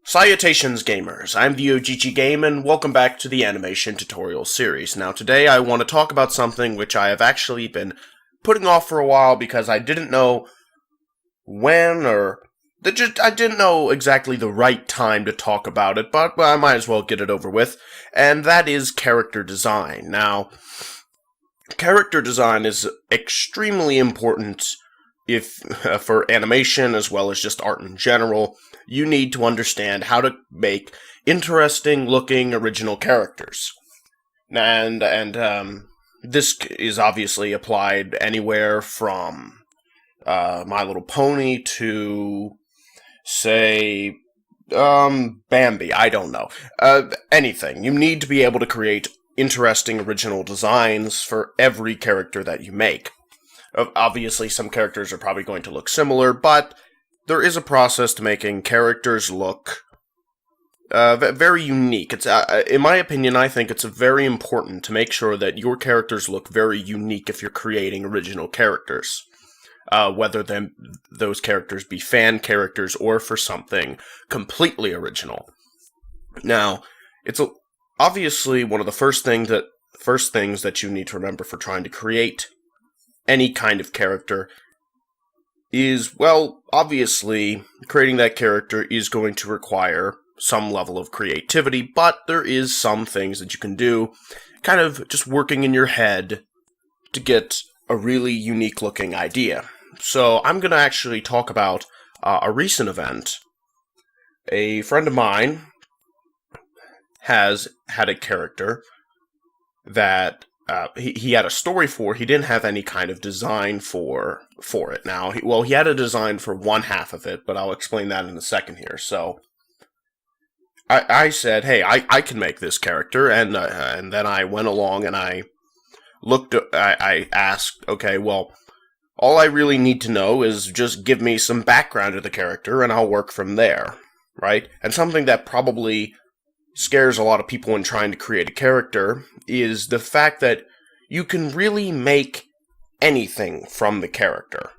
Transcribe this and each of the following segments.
Salutations gamers, I'm the OgichiGame and welcome back to the animation tutorial series. Now today I want to talk about something which I have actually been putting off for a while because I didn't know when I didn't know exactly the right time to talk about it, but I might as well get it over with, and that is character design. Now, character design is extremely important if for animation as well as just art in general. You need to understand how to make interesting looking original characters. And this is obviously applied anywhere from My Little Pony to, say, Bambi, I don't know. Anything. You need to be able to create interesting original designs for every character that you make. Obviously, some characters are probably going to look similar, but there is a process to making characters look very unique. It's, in my opinion, I think it's very important to make sure that your characters look very unique if you're creating original characters. Whether those characters be fan characters or for something completely original. Now, it's obviously one of the first things that you need to remember for trying to create any kind of character is, well, obviously, creating that character is going to require some level of creativity, but there is some things that you can do, kind of just working in your head to get a really unique-looking idea. So, I'm going to actually talk about a recent event. A friend of mine has had a character that he had a story for. He didn't have any kind of design for it. Now, he had a design for one half of it, but I'll explain that in a second here. So, I said, hey, I can make this character, and then I went along and I asked, okay, well, all I really need to know is just give me some background of the character, and I'll work from there, right? And something that probably scares a lot of people when trying to create a character is the fact that you can really make anything from the character,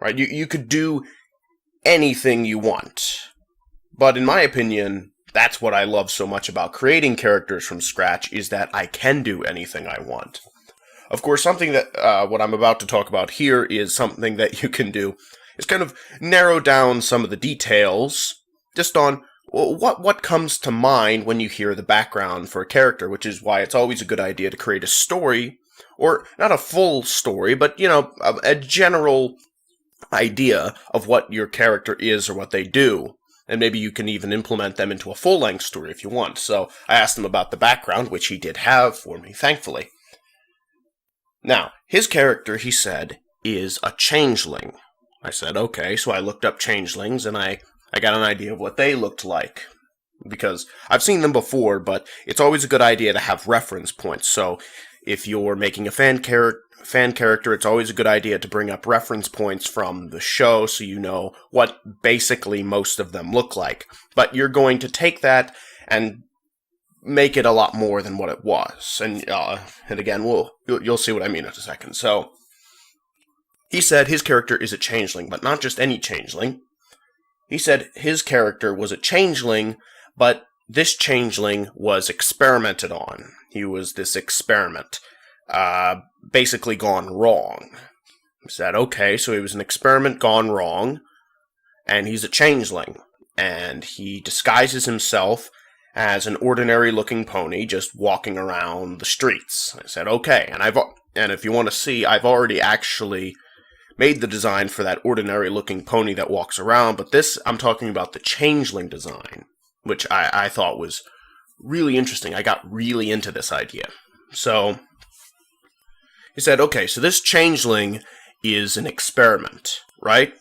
right? You could do anything you want. But in my opinion, that's what I love so much about creating characters from scratch, is that I can do anything I want. Of course, something that what I'm about to talk about here is something that you can do is kind of narrow down some of the details just on what comes to mind when you hear the background for a character, which is why it's always a good idea to create a story, or not a full story, but, you know, a general idea of what your character is or what they do, and maybe you can even implement them into a full-length story if you want. So I asked him about the background, which he did have for me, thankfully. Now, his character, he said, is a changeling. I said, okay, so I looked up changelings, and I got an idea of what they looked like, because I've seen them before, but it's always a good idea to have reference points. So if you're making a fan character, it's always a good idea to bring up reference points from the show so you know what basically most of them look like. But you're going to take that and make it a lot more than what it was. And again, you'll see what I mean in a second. So he said his character is a changeling, but not just any changeling. He said his character was a changeling, but this changeling was experimented on. He was this experiment, basically gone wrong. He said, okay, so he was an experiment gone wrong, and he's a changeling, and he disguises himself as an ordinary-looking pony just walking around the streets. I said, okay, and if you want to see, I've already actually made the design for that ordinary-looking pony that walks around, but this, I'm talking about the changeling design, which I thought was really interesting. I got really into this idea. So, he said, okay, so this changeling is an experiment, right?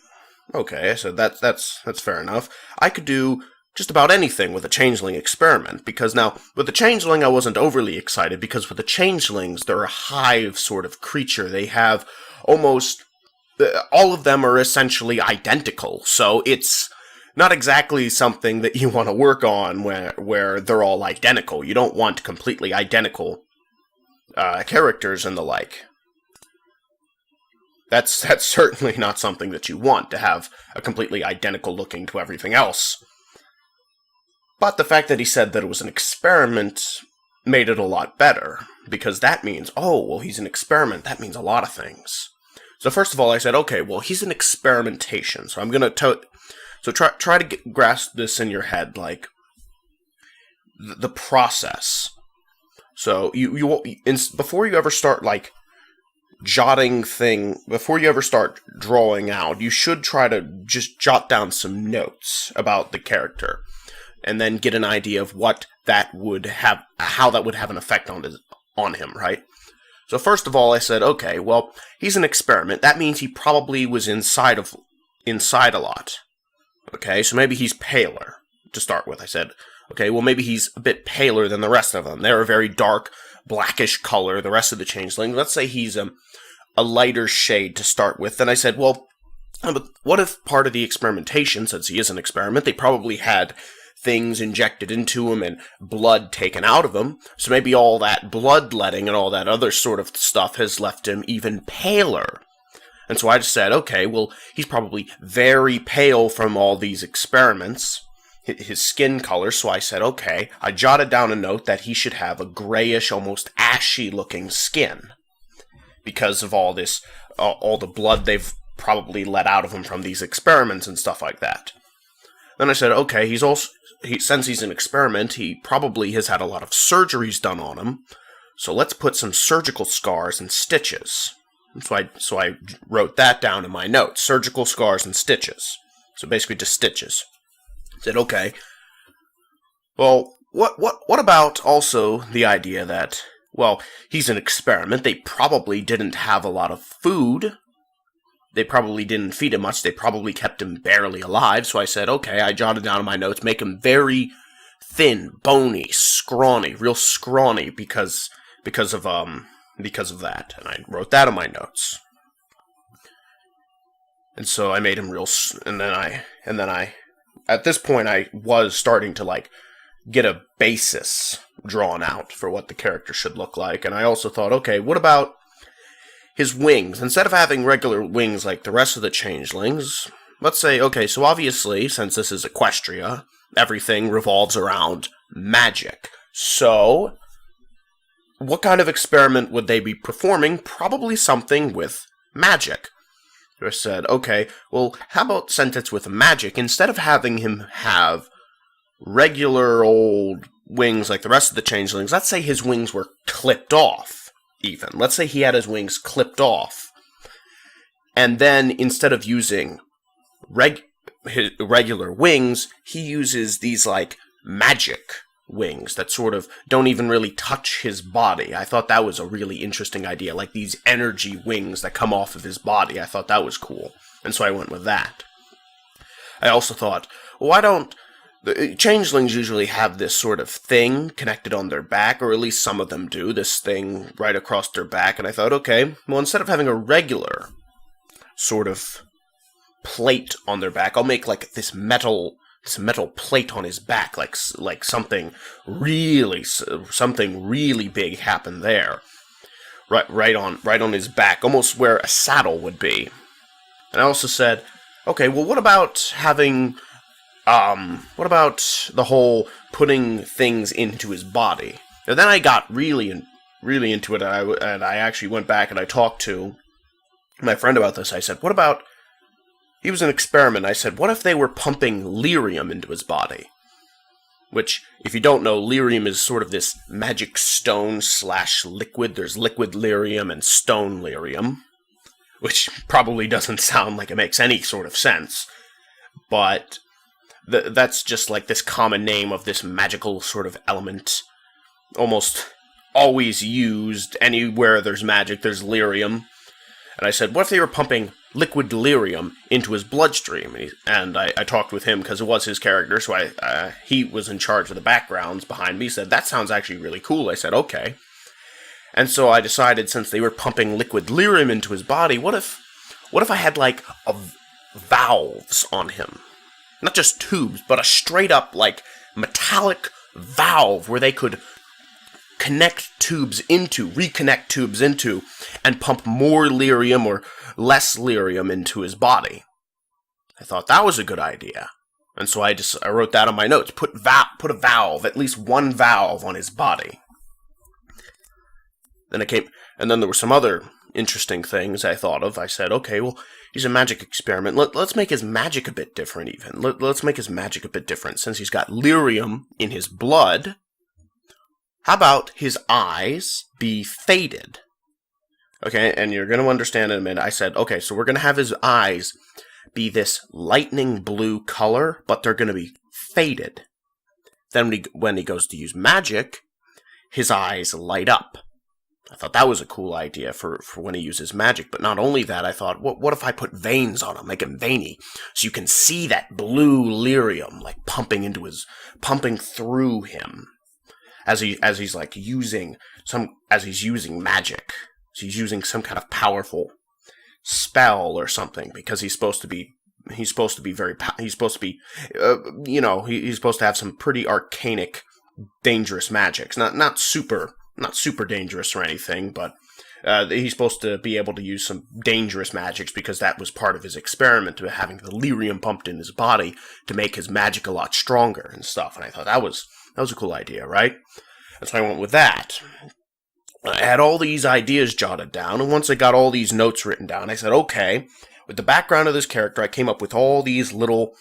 Okay, so that's fair enough. I could do just about anything with a changeling experiment, because now, with the changeling, I wasn't overly excited, because with the changelings, they're a hive sort of creature. They have almost all of them are essentially identical, so it's not exactly something that you want to work on where they're all identical. You don't want completely identical characters and the like. That's certainly not something that you want, to have a completely identical looking to everything else. But the fact that he said that it was an experiment made it a lot better, because that means, oh, well, he's an experiment. That means a lot of things. So first of all, I said, okay, well, he's an experimentation. So I'm going to try to grasp this in your head, like the process. So before you ever start like before you ever start drawing out, you should try to just jot down some notes about the character, and then get an idea of how that would have an effect on him, right? So first of all, I said, okay, well, he's an experiment. That means he probably was inside a lot. Okay, so maybe he's paler to start with. I said, okay, well, maybe he's a bit paler than the rest of them. They're a very dark, blackish color, the rest of the changelings. Let's say he's a lighter shade to start with. Then I said, well, what if part of the experimentation, since he is an experiment, they probably had things injected into him and blood taken out of him, so maybe all that bloodletting and all that other sort of stuff has left him even paler. And so I just said, okay, well, he's probably very pale from all these experiments, his skin color, so I said, okay, I jotted down a note that he should have a grayish, almost ashy-looking skin, because of all the blood they've probably let out of him from these experiments and stuff like that. Then I said, okay, since he's an experiment, he probably has had a lot of surgeries done on him, so let's put some surgical scars and stitches. So I wrote that down in my notes, surgical scars and stitches. So basically just stitches. I said, okay, well, what about also the idea that, well, he's an experiment, they probably didn't have a lot of food, they probably didn't feed him much, they probably kept him barely alive, so I said, okay, I jotted down in my notes, make him very thin, bony, scrawny, real scrawny, because of that, and I wrote that in my notes. And so I made him and then I, at this point, I was starting to, like, get a basis drawn out for what the character should look like, and I also thought, okay, what about his wings? Instead of having regular wings like the rest of the changelings, let's say, okay, so obviously, since this is Equestria, everything revolves around magic. So, what kind of experiment would they be performing? Probably something with magic. So I said, okay, well, how about since it's with magic, instead of having him have regular old wings like the rest of the changelings, let's say his wings were clipped off, even. Let's say he had his wings clipped off. And then, instead of using his regular wings, he uses these, like, magic wings that sort of don't even really touch his body. I thought that was a really interesting idea, like these energy wings that come off of his body. I thought that was cool, and so I went with that. I also thought, why don't the changelings usually have this sort of thing connected on their back, or at least some of them do, this thing right across their back, and I thought, okay, well, instead of having a regular sort of plate on their back, I'll make like this metal plate on his back, like something really big happened there, right on his back, almost where a saddle would be. And I also said, okay, well, what about the whole putting things into his body? And then I got really into it, and I actually went back and I talked to my friend about this. I said, what about, he was an experiment. I said, what if they were pumping lyrium into his body? Which, if you don't know, lyrium is sort of this magic stone / liquid. There's liquid lyrium and stone lyrium, which probably doesn't sound like it makes any sort of sense. But that's just like this common name of this magical sort of element. Almost always used anywhere there's magic, there's lyrium. And I said, what if they were pumping liquid lyrium into his bloodstream? And I talked with him because it was his character, so he was in charge of the backgrounds behind me. He said, that sounds actually really cool. I said, okay. And so I decided, since they were pumping liquid lyrium into his body, what if I had like valves on him? Not just tubes, but a straight up like metallic valve where they could reconnect tubes into, and pump more lyrium or less lyrium into his body. I thought that was a good idea. And so I wrote that on my notes. Put a valve, at least one valve on his body. Then and then there were some other interesting things I thought of. I said, okay, well, he's a magic experiment. Let's make his magic a bit different, even. Let's make his magic a bit different. Since he's got lyrium in his blood, how about his eyes be faded? Okay, and you're going to understand in a minute. I said, okay, so we're going to have his eyes be this lightning blue color, but they're going to be faded. Then when he goes to use magic, his eyes light up. I thought that was a cool idea for when he uses magic. But not only that, I thought, what if I put veins on him, make him veiny, so you can see that blue lyrium like pumping through him as he's like using magic. So he's using some kind of powerful spell or something, because he's supposed to be he's supposed to have some pretty arcanic, dangerous magics. Not super dangerous or anything, but he's supposed to be able to use some dangerous magics, because that was part of his experiment, of having the lyrium pumped in his body to make his magic a lot stronger and stuff. And I thought that was a cool idea, right? And so I went with that. I had all these ideas jotted down, and once I got all these notes written down, I said, okay, with the background of this character, I came up with all these little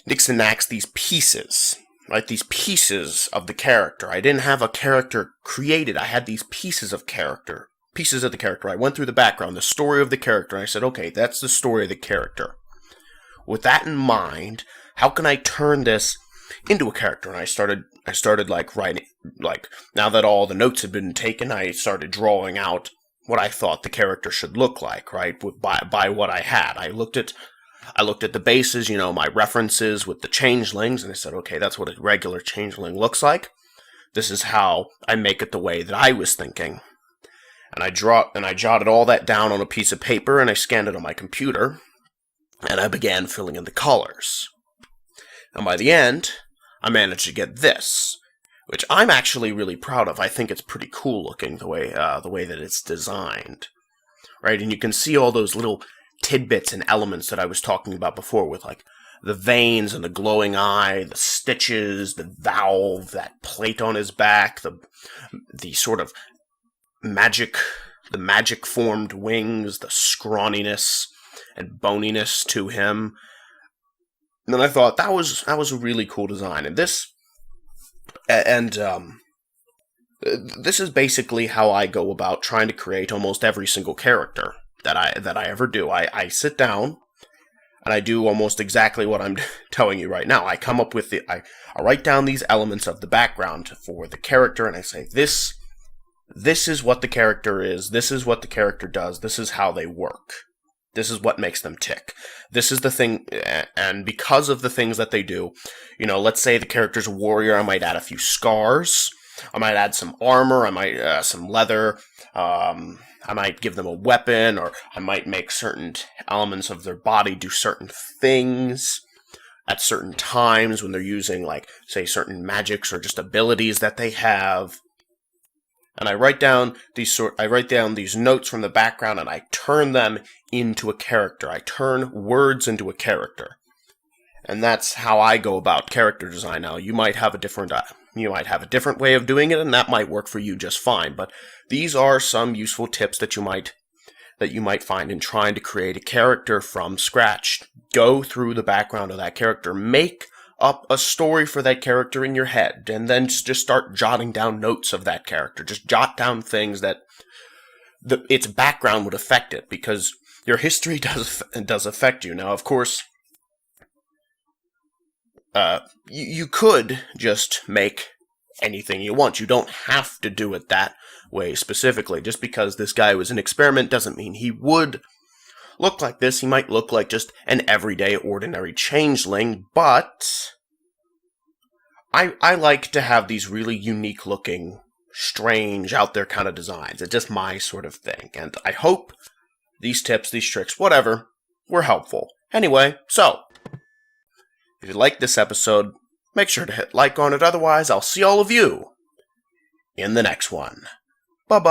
nicks and knacks, these pieces, right? These pieces of the character. I didn't have a character created. I had these pieces of the character. I went through the background, the story of the character, and I said, okay, that's the story of the character. With that in mind, how can I turn this into a character? And I started like writing, like, now that all the notes had been taken, I started drawing out what I thought the character should look like, right? By what I had. I looked at the bases, my references with the changelings, and I said, okay, that's what a regular changeling looks like. This is how I make it the way that I was thinking. And I jotted all that down on a piece of paper, and I scanned it on my computer, and I began filling in the colors. And by the end, I managed to get this, which I'm actually really proud of. I think it's pretty cool looking the way that it's designed, right? And you can see all those little tidbits and elements that I was talking about before, with like the veins and the glowing eye, the stitches, the valve, that plate on his back, the sort of magic formed wings, the scrawniness and boniness to him. And then I thought that was a really cool design, and this is basically how I go about trying to create almost every single character that I ever do. I sit down and I do almost exactly what I'm telling you right now. I come up with I write down these elements of the background for the character, and I say, this is what the character is, this is what the character does, this is how they work. This is what makes them tick. This is the thing, and because of the things that they do, let's say the character's a warrior, I might add a few scars, I might add some armor, I might some leather, I might give them a weapon, or I might make certain elements of their body do certain things at certain times when they're using, like, say, certain magics or just abilities that they have. And I write down these notes from the background, and I turn them into a character. I turn words into a character. And that's how I go about character design. Now, you might have a different way of doing it, and that might work for you just fine. But these are some useful tips that you might find in trying to create a character from scratch. Go through the background of that character. Make up a story for that character in your head, and then just start jotting down notes of that character. Just jot down things that its background would affect it, because your history does affect you. Now, of course, you could just make anything you want. You don't have to do it that way specifically. Just because this guy was an experiment doesn't mean he would look like this. He might look like just an everyday, ordinary changeling, but I like to have these really unique looking, strange, out there kind of designs. It's just my sort of thing, and I hope these tips, these tricks, whatever, were helpful. Anyway, so, if you liked this episode, make sure to hit like on it. Otherwise, I'll see all of you in the next one. Bye-bye!